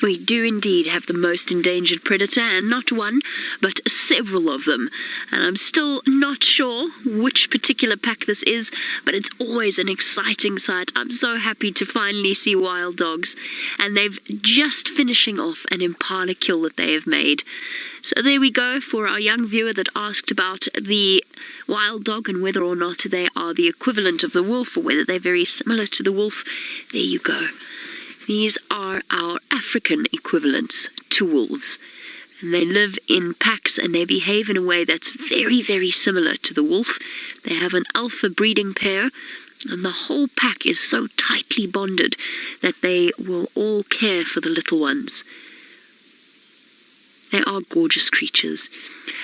We do indeed have the most endangered predator, and not one, but several of them. And I'm still not sure which particular pack this is, but it's always an exciting sight. I'm so happy to finally see wild dogs, and they've just finishing off an impala kill that they have made. So there we go for our young viewer that asked about the wild dog and whether or not they are the equivalent of the wolf or whether they're very similar to the wolf. There you go. These are our African equivalents to wolves. And they live in packs and they behave in a way that's very, very similar to the wolf. They have an alpha breeding pair, and the whole pack is so tightly bonded that they will all care for the little ones. They are gorgeous creatures.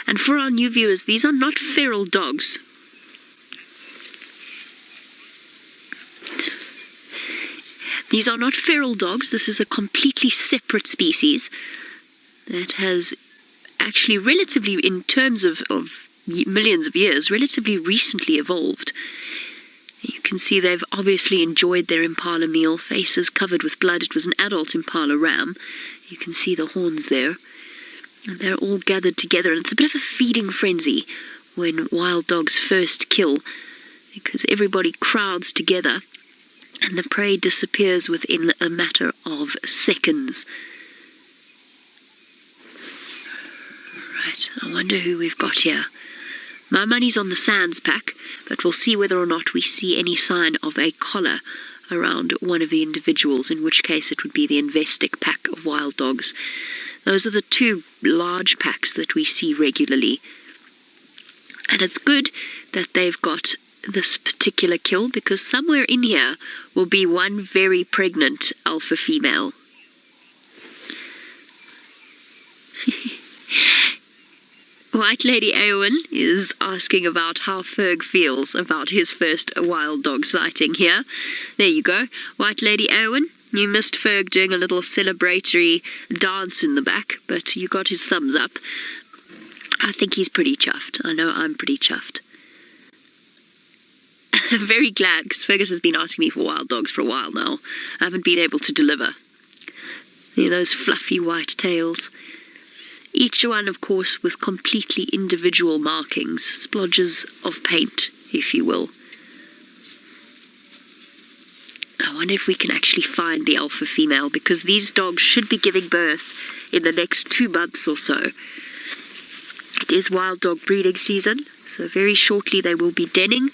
And for our new viewers, these are not feral dogs. These are not feral dogs. This is a completely separate species that has actually relatively, in terms of millions of years, relatively recently evolved. You can see they've obviously enjoyed their impala meal, faces covered with blood. It was an adult impala ram. You can see the horns there. And they're all gathered together, and it's a bit of a feeding frenzy when wild dogs first kill, because everybody crowds together and the prey disappears within a matter of seconds. Right, I wonder who we've got here. My money's on the Sands pack, but we'll see whether or not we see any sign of a collar around one of the individuals, in which case it would be the Investic pack of wild dogs. Those are the two large packs that we see regularly. And it's good that they've got this particular kill, because somewhere in here will be one very pregnant alpha female. White Lady Eowyn is asking about how Ferg feels about his first wild dog sighting here. There you go. White Lady Eowyn, you missed Ferg doing a little celebratory dance in the back, but you got his thumbs up. I think he's pretty chuffed. I know I'm pretty chuffed. I'm very glad, because Fergus has been asking me for wild dogs for a while now. I haven't been able to deliver. Those fluffy white tails. Each one, of course, with completely individual markings, splodges of paint, if you will. I wonder if we can actually find the alpha female, because these dogs should be giving birth in the next 2 months or so. It is wild dog breeding season, so very shortly they will be denning,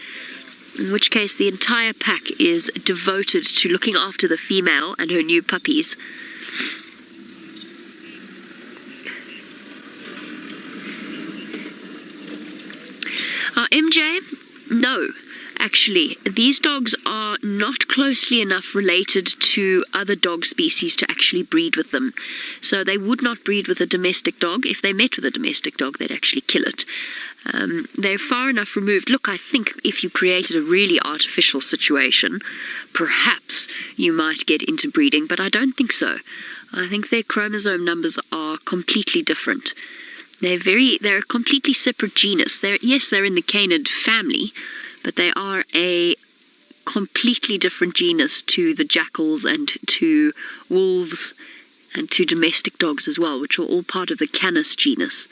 in which case the entire pack is devoted to looking after the female and her new puppies. MJ? No. Actually, these dogs are not closely enough related to other dog species to actually breed with them. So they would not breed with a domestic dog. If they met with a domestic dog, they'd actually kill it. They're far enough removed. Look, I think if you created a really artificial situation, perhaps you might get into breeding, but I don't think so. I think their chromosome numbers are completely different. They're a completely separate genus. Yes, they're in the canid family, but they are a completely different genus to the jackals and to wolves and to domestic dogs as well, which are all part of the Canis genus.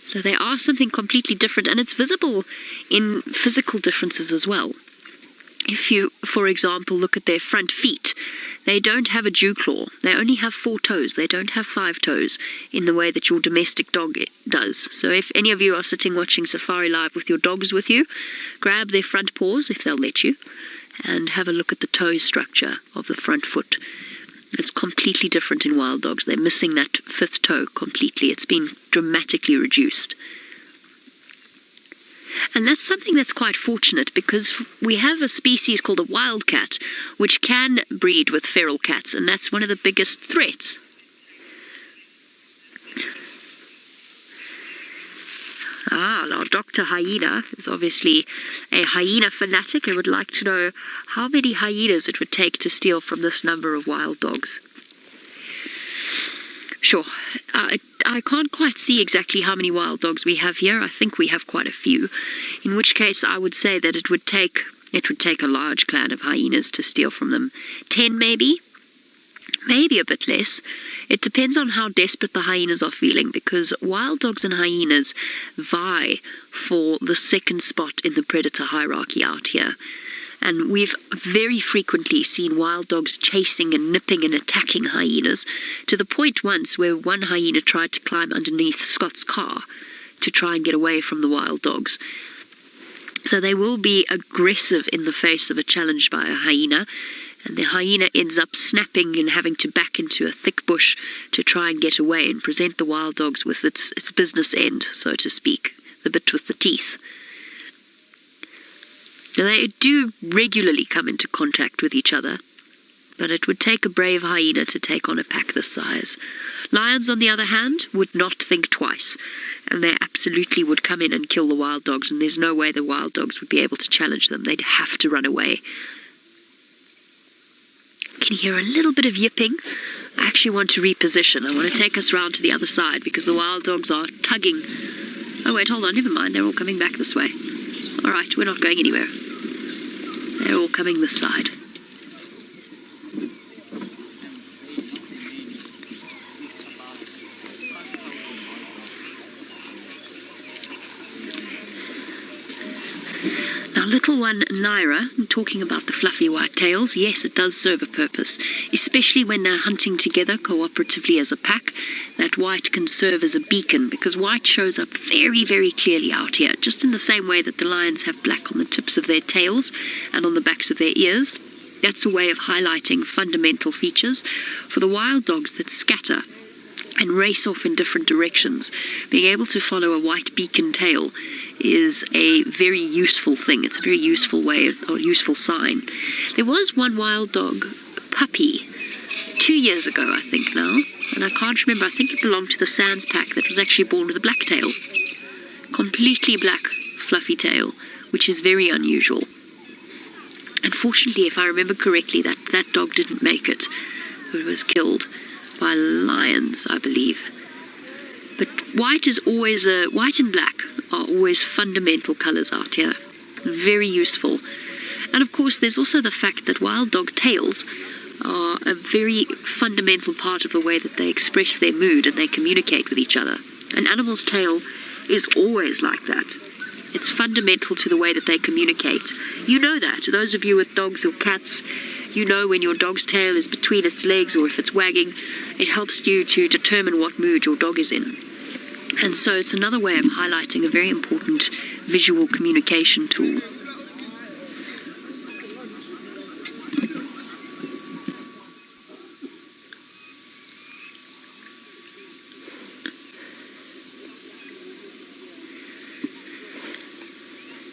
So they are something completely different, and it's visible in physical differences as well. If you, for example, look at their front feet, they don't have a dew claw. They only have 4 toes. They don't have 5 toes in the way that your domestic dog does. So if any of you are sitting watching Safari Live with your dogs with you, grab their front paws, if they'll let you, and have a look at the toe structure of the front foot. It's completely different in wild dogs. They're missing that 5th toe completely. It's been dramatically reduced. And that's something that's quite fortunate, because we have a species called a wildcat, which can breed with feral cats, and that's one of the biggest threats. Now Dr. Hyena is obviously a hyena fanatic and would like to know how many hyenas it would take to steal from this number of wild dogs. Sure. I can't quite see exactly how many wild dogs we have here. I think we have quite a few. In which case, I would say that it would take a large clan of hyenas to steal from them. 10 maybe? maybe a bit less. It depends on how desperate the hyenas are feeling, because wild dogs and hyenas vie for the second spot in the predator hierarchy out here. And we've very frequently seen wild dogs chasing and nipping and attacking hyenas, to the point once where one hyena tried to climb underneath Scott's car to try and get away from the wild dogs. So they will be aggressive in the face of a challenge by a hyena, and the hyena ends up snapping and having to back into a thick bush to try and get away and present the wild dogs with its business end, so to speak, the bit with the teeth. Now, they do regularly come into contact with each other, but it would take a brave hyena to take on a pack this size. Lions, on the other hand, would not think twice, and they absolutely would come in and kill the wild dogs, and there's no way the wild dogs would be able to challenge them. They'd have to run away. Can you hear a little bit of yipping? I actually want to reposition. I want to take us round to the other side, because the wild dogs are tugging. Oh wait, hold on, never mind, they're all coming back this way. Alright, we're not going anywhere. They're all coming this side. Now, little one Naira, talking about the fluffy white tails, yes, it does serve a purpose, especially when they're hunting together cooperatively as a pack. That white can serve as a beacon, because white shows up very, very clearly out here, just in the same way that the lions have black on the tips of their tails and on the backs of their ears. That's a way of highlighting fundamental features. For the wild dogs that scatter and race off in different directions, being able to follow a white beacon tail is a very useful thing. It's a very useful way, or useful sign. There was one wild dog puppy 2 years ago, I think now, and I can't remember. I think it belonged to the Sands pack, that was actually born with a black tail. Completely black, fluffy tail, which is very unusual. Unfortunately, if I remember correctly, that dog didn't make it. It was killed by lions, I believe. But white is always white and black are always fundamental colours out here. Very useful. And of course, there's also the fact that wild dog tails are a very fundamental part of the way that they express their mood and they communicate with each other. An animal's tail is always like that. It's fundamental to the way that they communicate. You know that. Those of you with dogs or cats, you know when your dog's tail is between its legs or if it's wagging. It helps you to determine what mood your dog is in. And so it's another way of highlighting a very important visual communication tool.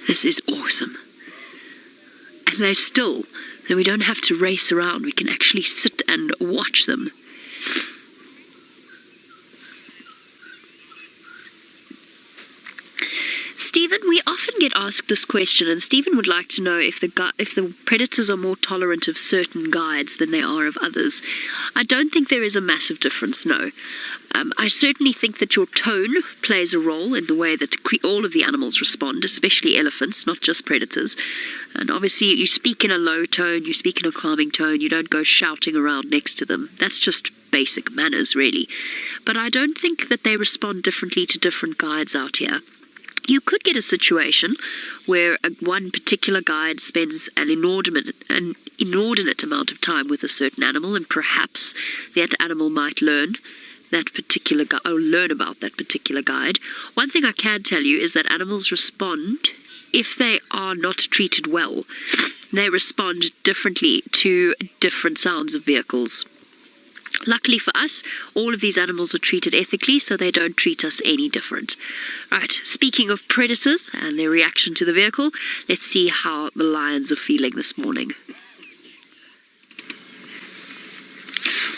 This is awesome. And they're still, and we don't have to race around. We can actually sit and watch them. Stephen, we often get asked this question, and Stephen would like to know if the predators are more tolerant of certain guides than they are of others. I don't think there is a massive difference, no. I certainly think that your tone plays a role in the way that all of the animals respond, especially elephants, not just predators. And obviously you speak in a low tone, you speak in a calming tone, you don't go shouting around next to them. That's just basic manners, really. But I don't think that they respond differently to different guides out here. You could get a situation where one particular guide spends an inordinate amount of time with a certain animal, and perhaps that animal might learn about that particular guide. One thing I can tell you is that animals respond, if they are not treated well, they respond differently to different sounds of vehicles. Luckily for us, all of these animals are treated ethically, so they don't treat us any different. Right, speaking of predators and their reaction to the vehicle, let's see how the lions are feeling this morning.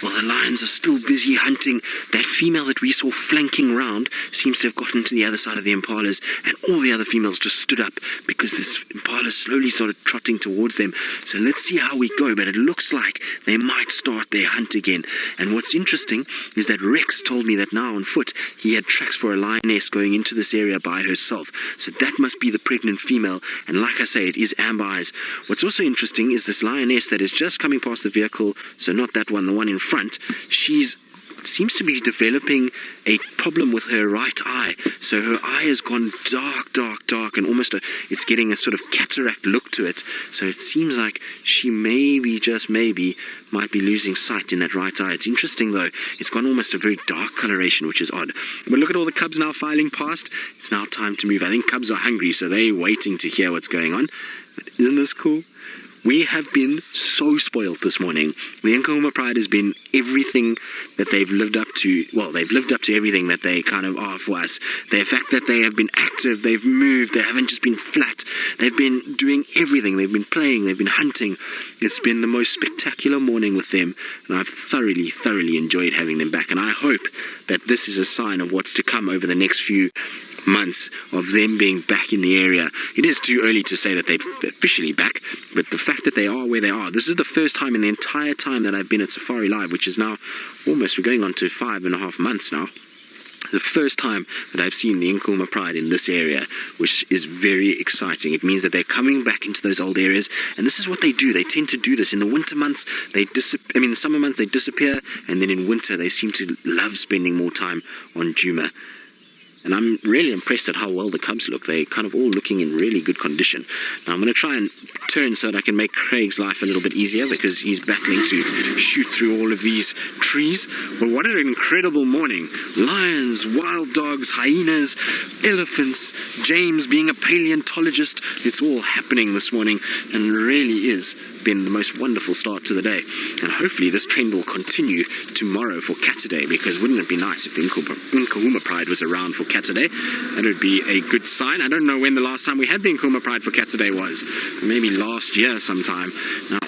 Well, the lions are still busy hunting. That female that we saw flanking round seems to have gotten to the other side of the impalas, and all the other females just stood up because this impala slowly started trotting towards them. So let's see how we go, but it looks like they might start their hunt again. And what's interesting is that Rex told me that now on foot he had tracks for a lioness going into this area by herself. So that must be the pregnant female, and like I say, it is amber eyes. What's also interesting is this lioness that is just coming past the vehicle, so not that one, the one in front, seems to be developing a problem with her right eye. So her eye has gone dark, and almost it's getting a sort of cataract look to it. So it seems like she maybe, just maybe, might be losing sight in that right eye. It's interesting though, it's gone almost a very dark coloration, which is odd. But look at all the cubs now filing past. It's now time to move. I think cubs are hungry, so they're waiting to hear what's going on. But isn't this cool? We have been so spoiled this morning. The Nkuhuma Pride has been everything that they've lived up to. Well, they've lived up to everything that they kind of are for us. The fact that they have been active, they've moved, they haven't just been flat. They've been doing everything. They've been playing, they've been hunting. It's been the most spectacular morning with them, and I've thoroughly enjoyed having them back. And I hope that this is a sign of what's to come over the next few months of them being back in the area. It is too early to say that they're officially back, but the fact that they are where they are, this is the first time in the entire time that I've been at Safari Live, which is now almost, we're going on to 5.5 months now, the first time that I've seen the Nkuhuma Pride in this area, which is very exciting. It means that they're coming back into those old areas, and this is what they do. They tend to do this in the winter months. The summer months they disappear, and then in winter they seem to love spending more time on Djuma. And I'm really impressed at how well the cubs look. They're kind of all looking in really good condition. Now I'm going to try and turn so that I can make Craig's life a little bit easier, because he's battling to shoot through all of these trees. But what an incredible morning. Lions, wild dogs, hyenas, elephants, James being a paleontologist. It's all happening this morning, and really is been the most wonderful start to the day. And hopefully this trend will continue tomorrow for Saturday, because wouldn't it be nice if the Nkuhuma Pride was around for Saturday? That would be a good sign. I don't know when the last time we had the Nkuhuma Pride for Saturday was. Maybe last year sometime. Now,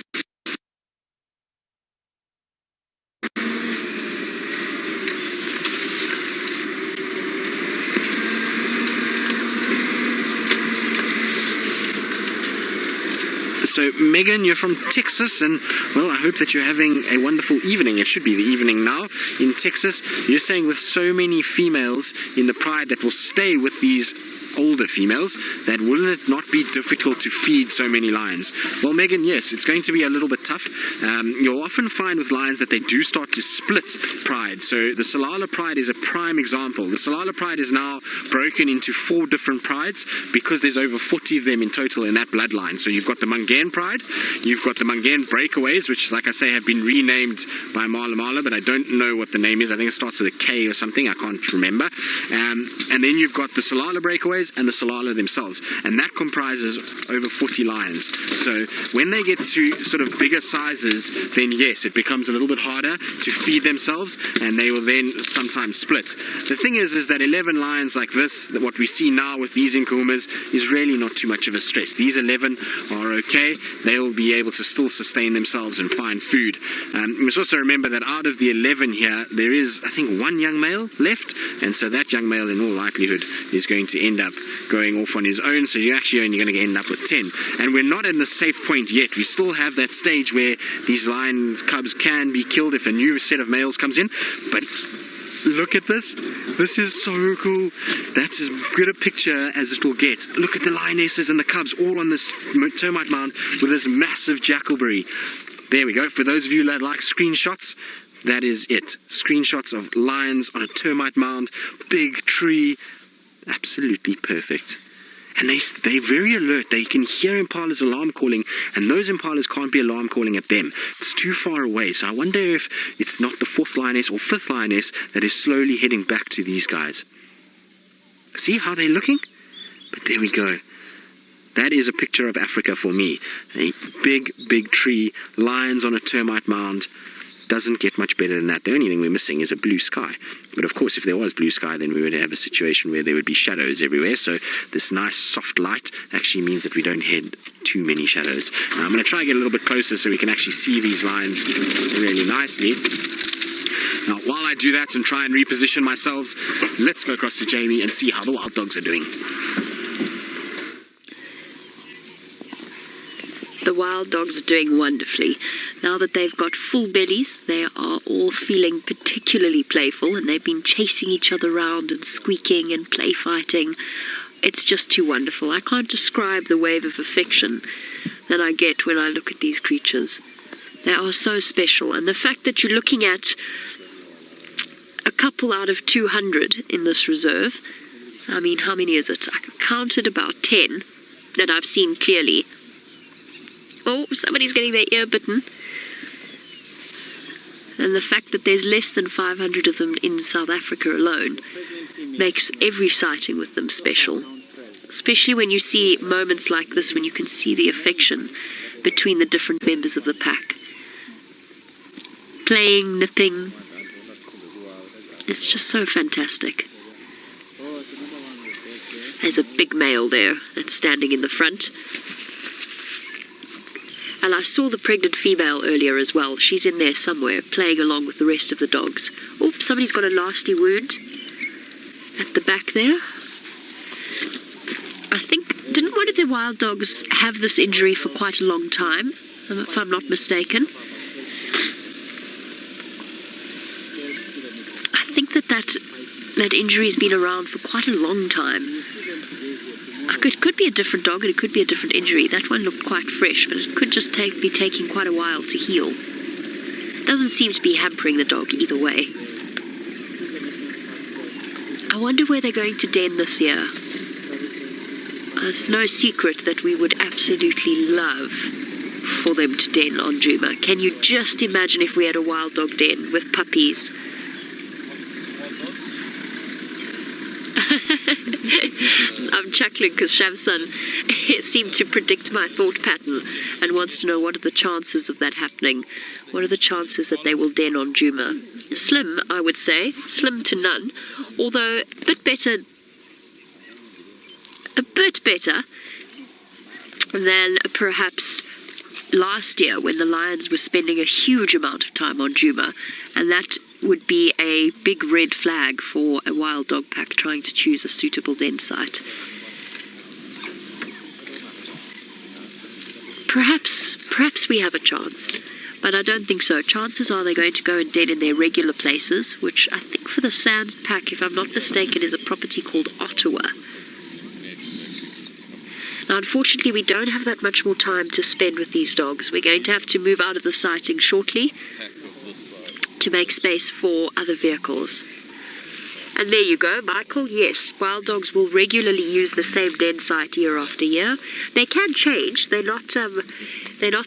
so Megan, you're from Texas, and well, I hope that you're having a wonderful evening. It should be the evening now in Texas. You're saying with so many females in the pride that will stay with these older females, that wouldn't it not be difficult to feed so many lions? Well, Megan, yes, it's going to be a little bit tough. You'll often find with lions that they do start to split pride. So the Salala Pride is a prime example. The Salala Pride is now broken into 4 different prides, because there's over 40 of them in total in that bloodline. So you've got the Mangan Pride, you've got the Mangan Breakaways, which, like I say, have been renamed by Mala Mala, but I don't know what the name is. I think it starts with a K or something, I can't remember. And then you've got the Salala Breakaways and the Salala themselves, and that comprises over 40 lions. So when they get to sort of bigger sizes, then yes, it becomes a little bit harder to feed themselves, and they will then sometimes split. The thing is that 11 lions like this, what we see now with these Nkuhumas, is really not too much of a stress. These 11 are okay. They'll be able to still sustain themselves and find food. You must also remember that out of the 11 here, there is, I think, 1 young male left, and so that young male in all likelihood is going to end up going off on his own, so you're actually only going to end up with 10. And we're not in the safe point yet. We still have that stage where these lion cubs can be killed if a new set of males comes in. But look at this. This is so cool. That's as good a picture as it will get. Look at the lionesses and the cubs all on this termite mound with this massive jackalberry. There we go. For those of you that like screenshots, that is it. Screenshots of lions on a termite mound, big tree. Absolutely perfect. And they're very alert. They can hear impalas alarm calling, and those impalas can't be alarm calling at them. It's too far away. So I wonder if it's not the 4th lioness or 5th lioness that is slowly heading back to these guys. See how they're looking? But there we go. That is a picture of Africa for me. A big tree, lions on a termite mound. Doesn't get much better than that. The only thing we're missing is a blue sky. But of course, if there was blue sky, then we would have a situation where there would be shadows everywhere. So this nice soft light actually means that we don't head too many shadows. Now I'm going to try and get a little bit closer so we can actually see these lions really nicely. Now, while I do that and try and reposition myself, let's go across to Jamie and see how the wild dogs are doing. The wild dogs are doing wonderfully. Now that they've got full bellies, they are all feeling particularly playful, and they've been chasing each other around and squeaking and play fighting. It's just too wonderful. I can't describe the wave of affection that I get when I look at these creatures. They are so special, and the fact that you're looking at a couple out of 200 in this reserve, I mean, how many is it? I counted about 10 that I've seen clearly. Oh, somebody's getting their ear bitten. And the fact that there's less than 500 of them in South Africa alone makes every sighting with them special. Especially when you see moments like this, when you can see the affection between the different members of the pack. Playing, nipping. It's just so fantastic. There's a big male there that's standing in the front. And I saw the pregnant female earlier as well. She's in there somewhere, playing along with the rest of the dogs. Oh, somebody's got a nasty wound at the back there. I think, didn't one of the wild dogs have this injury for quite a long time, if I'm not mistaken? I think that injury's been around for quite a long time. It could be a different dog and it could be a different injury. That one looked quite fresh, but it could just be taking quite a while to heal. Doesn't seem to be hampering the dog either way. I wonder where they're going to den this year. It's no secret that we would absolutely love for them to den on Djuma. Can you just imagine if we had a wild dog den with puppies? I'm chuckling because Shamsun seemed to predict my thought pattern and wants to know what are the chances of that happening. What are the chances that they will den on Djuma? Slim, I would say. Slim to none. Although a bit better than perhaps last year when the lions were spending a huge amount of time on Djuma, and that would be a big red flag for a wild dog pack trying to choose a suitable den site. Perhaps we have a chance, but I don't think so. Chances are they're going to go and den in their regular places, which I think for the sand pack, if I'm not mistaken, is a property called Ottawa. Now, unfortunately, we don't have that much more time to spend with these dogs. We're going to have to move out of the sighting shortly to make space for other vehicles. And there you go, Michael. Yes, wild dogs will regularly use the same den site year after year. They can change. They're not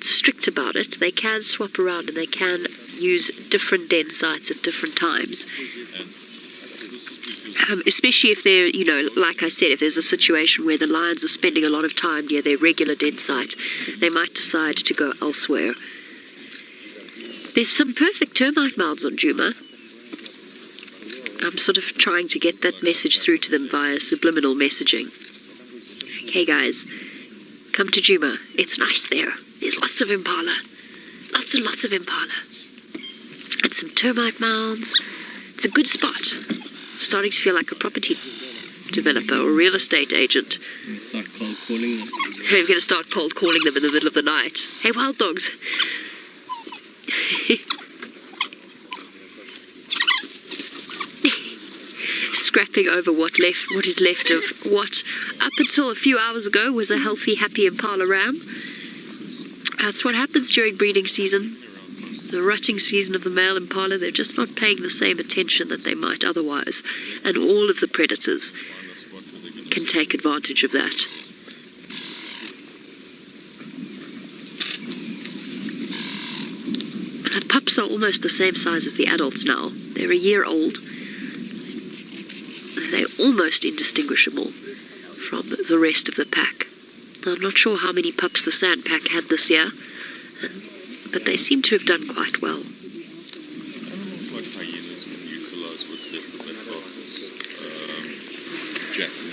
strict about it. They can swap around and they can use different den sites at different times. Especially if they're, like I said, if there's a situation where the lions are spending a lot of time near their regular den site, they might decide to go elsewhere. There's some perfect termite mounds on Djuma. I'm sort of trying to get that message through to them via subliminal messaging. Okay, guys, come to Djuma. It's nice there. There's lots of impala. Lots and lots of impala. And some termite mounds. It's a good spot. Starting to feel like a property developer or real estate agent. Start cold calling them. I'm going to start cold calling them in the middle of the night. Hey, wild dogs. Scrapping over what is left of what up until a few hours ago was a healthy, happy impala ram. That's what happens during breeding season. The rutting season of the male impala, they're just not paying the same attention that they might otherwise. And all of the predators can take advantage of that. The pups are almost the same size as the adults now. They're a year old. They're almost indistinguishable from the rest of the pack. I'm not sure how many pups the sand pack had this year, but they seem to have done quite well. Animals like hyenas can utilize what's left of that jackson.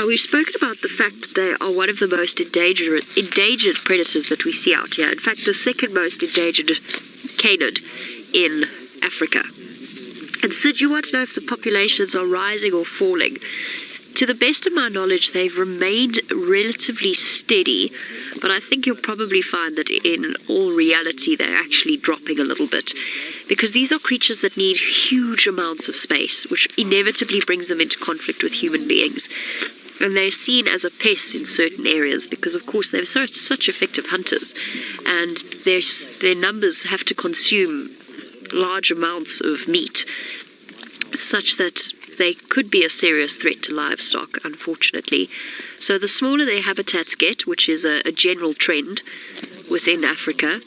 We've spoken about the fact that they are one of the most endangered predators that we see out here. In fact, the second most endangered canid in Africa. And Sid, you want to know if the populations are rising or falling? To the best of my knowledge, they've remained relatively steady, but I think you'll probably find that in all reality they're actually dropping a little bit, because these are creatures that need huge amounts of space, which inevitably brings them into conflict with human beings. And they're seen as a pest in certain areas because, of course, they're such effective hunters, and their numbers have to consume large amounts of meat, such that they could be a serious threat to livestock, unfortunately. So the smaller their habitats get, which is a general trend within Africa,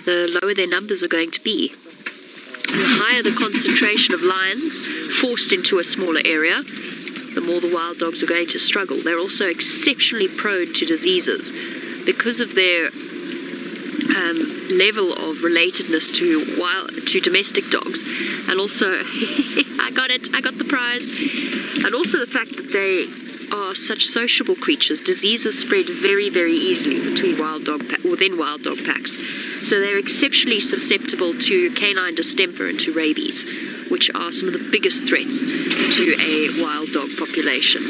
the lower their numbers are going to be. The higher the concentration of lions forced into a smaller area, the more the wild dogs are going to struggle. They're also exceptionally prone to diseases because of their level of relatedness to domestic dogs, and also I got the prize, and also the fact that they are such sociable creatures. Diseases spread very, very easily between within wild dog packs, so they're exceptionally susceptible to canine distemper and to rabies, which are some of the biggest threats to a wild dog population.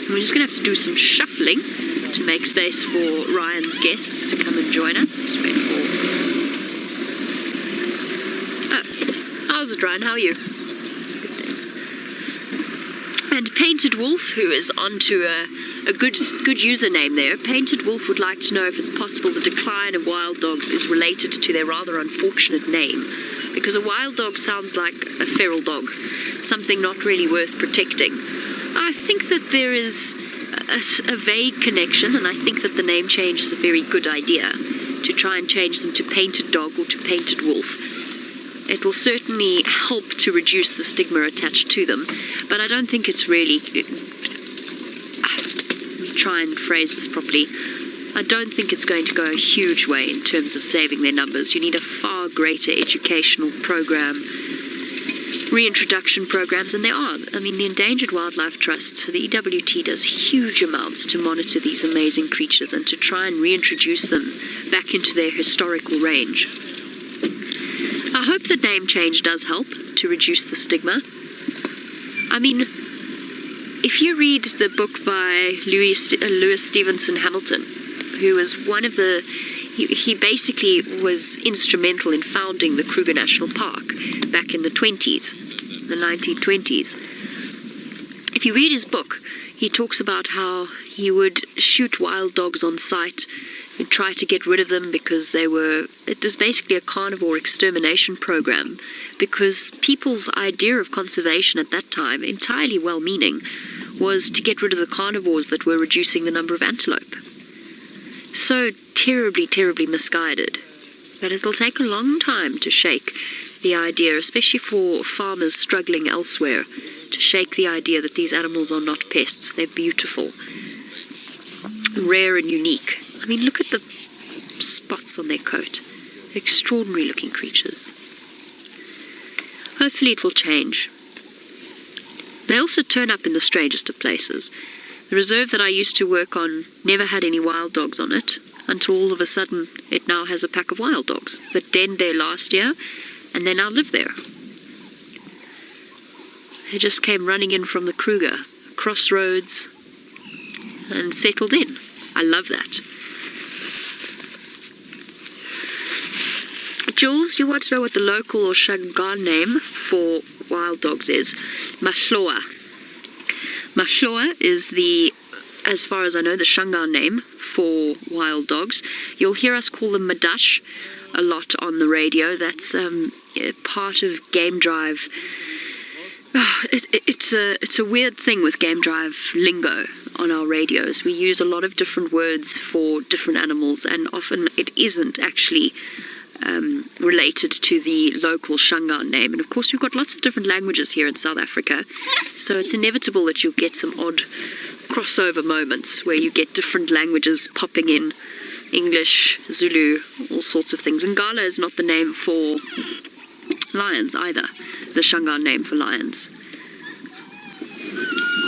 We're just going to have to do some shuffling to make space for Ryan's guests to come and join us. Just wait for... Oh, how's it, Ryan? How are you? Good, thanks. And Painted Wolf, who is onto a good username there. Painted Wolf would like to know if it's possible the decline of wild dogs is related to their rather unfortunate name, because a wild dog sounds like a feral dog, something not really worth protecting. I think that there is a vague connection, and I think that the name change is a very good idea, to try and change them to Painted Dog or to Painted Wolf. It will certainly help to reduce the stigma attached to them, but I don't think it's really... try and phrase this properly. I don't think it's going to go a huge way in terms of saving their numbers. You need a far greater educational program, reintroduction programs, and there are. I mean, the Endangered Wildlife Trust, the EWT, does huge amounts to monitor these amazing creatures and to try and reintroduce them back into their historical range. I hope the name change does help to reduce the stigma. I mean, if you read the book by Lewis Stevenson Hamilton, who was one of the... He basically was instrumental in founding the Kruger National Park back in the 1920s. If you read his book, he talks about how he would shoot wild dogs on sight and try to get rid of them because it was basically a carnivore extermination program, because people's idea of conservation at that time, entirely well-meaning, was to get rid of the carnivores that were reducing the number of antelope. So terribly, terribly misguided. But it'll take a long time to shake the idea, especially for farmers struggling elsewhere, to shake the idea that these animals are not pests. They're beautiful, rare and unique. I mean, look at the spots on their coat. They're extraordinary looking creatures. Hopefully it will change. They also turn up in the strangest of places. The reserve that I used to work on never had any wild dogs on it, until all of a sudden it now has a pack of wild dogs that denned there last year, and they now live there. They just came running in from the Kruger, crossroads, and settled in. I love that. Jules, you want to know what the local or Shangaan name for wild dogs is? Mahloa. Mahloa is as far as I know, the Shangaan name for wild dogs. You'll hear us call them Madash a lot on the radio. That's part of Game Drive. It's a weird thing with Game Drive lingo on our radios. We use a lot of different words for different animals, and often it isn't actually related to the local Shangaan name. And of course, we've got lots of different languages here in South Africa, so it's inevitable that you'll get some odd crossover moments where you get different languages popping in. English, Zulu, all sorts of things. And Ngala is not the name for lions either, the Shangaan name for lions.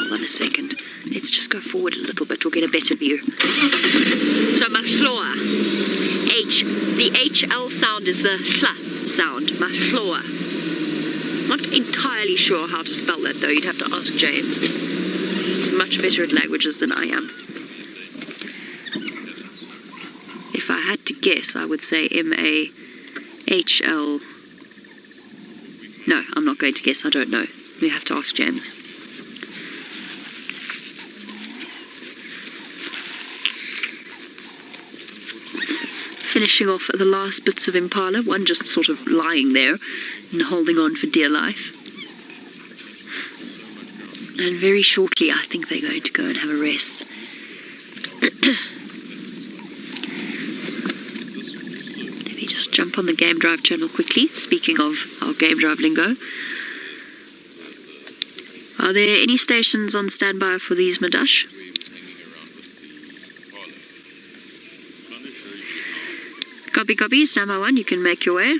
Hold on a second. Let's just go forward a little bit. We'll get a better view. So Mahloa. The HL sound is the HLA sound. Mahloa. Not entirely sure how to spell that though. You'd have to ask James. He's much better at languages than I am. If I had to guess, I would say M-A-H-L. No, I'm not going to guess. I don't know. We have to ask James. Finishing off the last bits of impala, one just sort of lying there and holding on for dear life. And very shortly, I think they're going to go and have a rest. Let me just jump on the Game Drive channel quickly. Speaking of our Game Drive lingo. Are there any stations on standby for these, Madash? Copy, copy. Standby 1, you can make your way.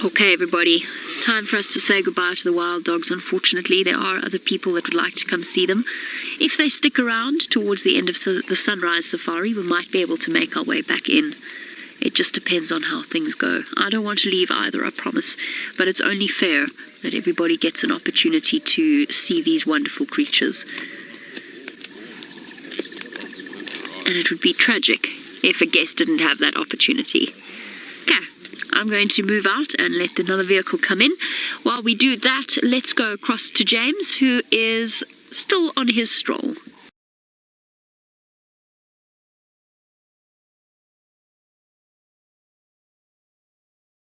Okay, everybody, it's time for us to say goodbye to the wild dogs. Unfortunately, there are other people that would like to come see them. If they stick around towards the end of the sunrise safari, we might be able to make our way back in. It just depends on how things go. I don't want to leave either, I promise, but it's only fair that everybody gets an opportunity to see these wonderful creatures. And it would be tragic if a guest didn't have that opportunity. Okay, I'm going to move out and let another vehicle come in. While we do that, let's go across to James, who is still on his stroll.